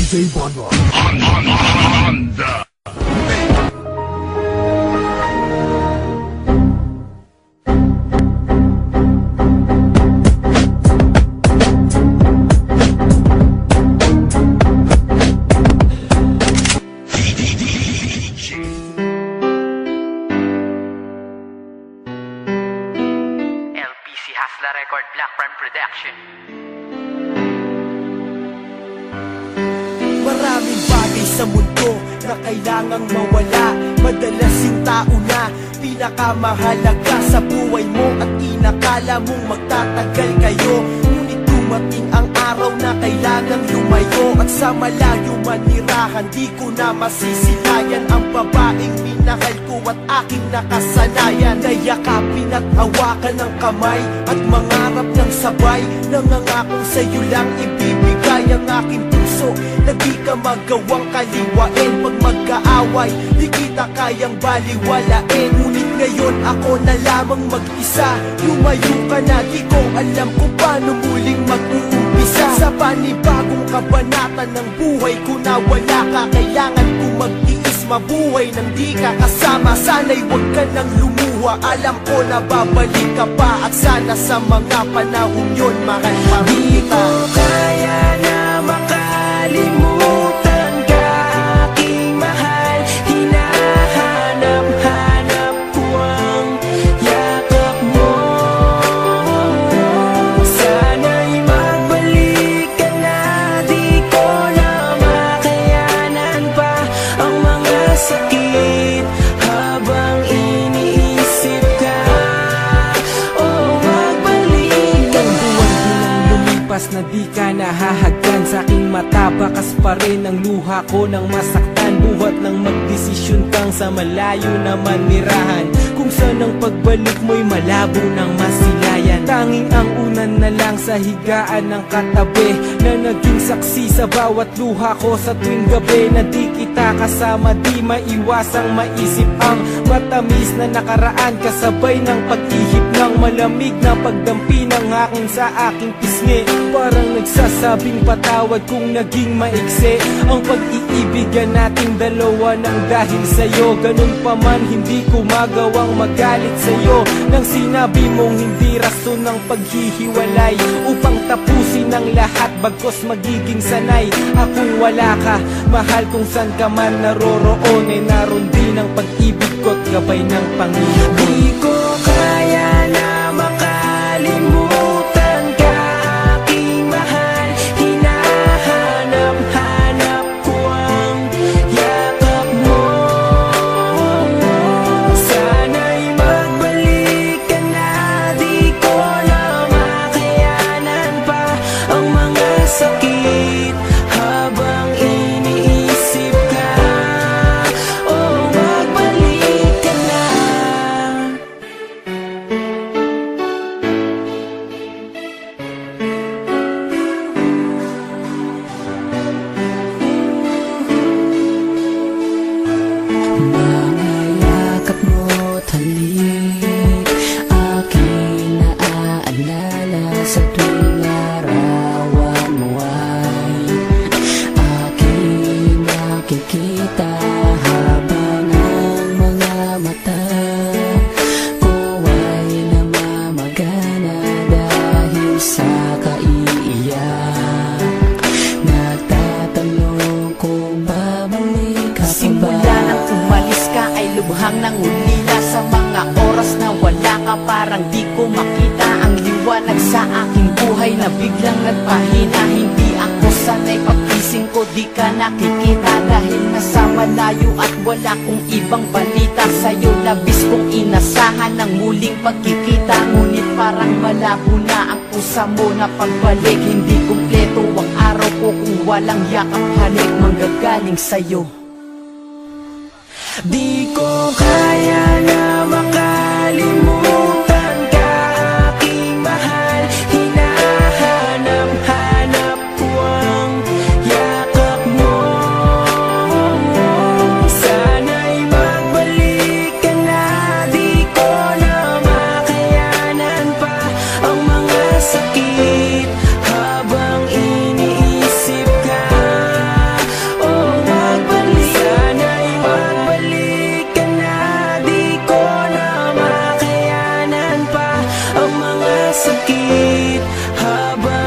DJ Bonwa. Honda. LPC Hasla Record, Black Prime Production. Maraming bagay sa mundo na kailangang mawala. Madalas yung tao na pinakamahalaga sa buhay mo at inakala mong magtatagal kayo. Ngunit dumating ang araw na kailangang lumayo. At sa malayo manirahan, di ko na masisilayan ang babaeng minahal ko at aking nakasanayan. Nayakapin at hawakan ng kamay at mangarap ng sabay. Nangangakong sa'yo lang ibibigay ang aking puso na di ka magawang kaliwain. Pag magkaaway, di kita kayang baliwalain. Ngunit ngayon ako na lamang mag-isa. Lumayo ka na, di ko alam kung paano muling mag-uumpisa. Sa panibagong kabanata ng buhay ko na wala ka. Kailangan ko mag-iis, mabuhay nang di ka kasama. Sana'y huwag ka nang lumuha, alam ko na babalik ka pa. At sana sa mga panahon yun, mahal pa rin kita. Di ko kaya na makalimutan ka, aking mahal. Hinahanap-hanap ko ang yakap mo. Sana'y magbalik ka na, di ko na makayanan pa ang mga sakit habang iniisip ka. Oh, magbalik ka na. Buwan lumipas na di ka nahahagdan sa aking mata. Bakas pa rin ang luha ko nang masaktan. Buhat ng magdesisyon kang sa malayo na manirahan, kung saan ang pagbalik mo'y malabo ng masilayan. Tanging ang unan na lang sa higaan ng katabi, na naging saksi sa bawat luha ko sa tuwing gabi. Na di kita kasama, di maiwasang maisip ang matamis na nakaraan, kasabay ng pag-ihip ng malamig na pagdampi ng hangin sa aking pisngi. Parang nagsasabing patawad kung naging maiksi ang pag-iibigan nating dalawa nang dahil sa'yo. Ganun pa man, hindi ko magawang magalit sa'yo nang sinabi mong hindi rason ng paghihiwalay upang tapusin ang lahat, bagkos magiging sanay akong wala ka. Mahal, kung saan ka man naroroon, ay naroon din ang pag-ibig ko't gabay ng Panginoon. Di ko kaya na makalimutan ka, aking mahal. Hinahanap-hanap ko ang yakap mo. Sana'y magbalik ka na, di ko na makayanan pa ang mga sakit habang iniisip ka. Oh, magbalik ka na. Mga yakap mo't halik, aking naaalala sa tuwing larawan mo ay aking nakikita. Habang ang mga mata ko ay namamagana dahil sa kaiiyak. Nagtatanong kung babalik ka pa ba. Simula nang umalis ka ay lubhang nang ulila. Sa mga oras na wala ka, parang di ko makita ang liwanag sa aking buhay na biglang nagpahina. Hindi ako sanay, pagkising ko di ka nakikita dahil nasa malayo at wala kong ibang balita sa'yo. Labis kong inasahan ng muling pagkikita, ngunit parang malabo na ang pusa mo na pagbalik. Hindi kumpleto ang araw ko kung walang yakap, halik manggagaling sa'yo. Di ko kaya na makalimutan ka, aking mahal. Hinahanap-hanap ko ang yakap mo. Sana'y magbalik ka na, di ko na makayanan pa ang mga sakit habang iniisip ka. sakit habang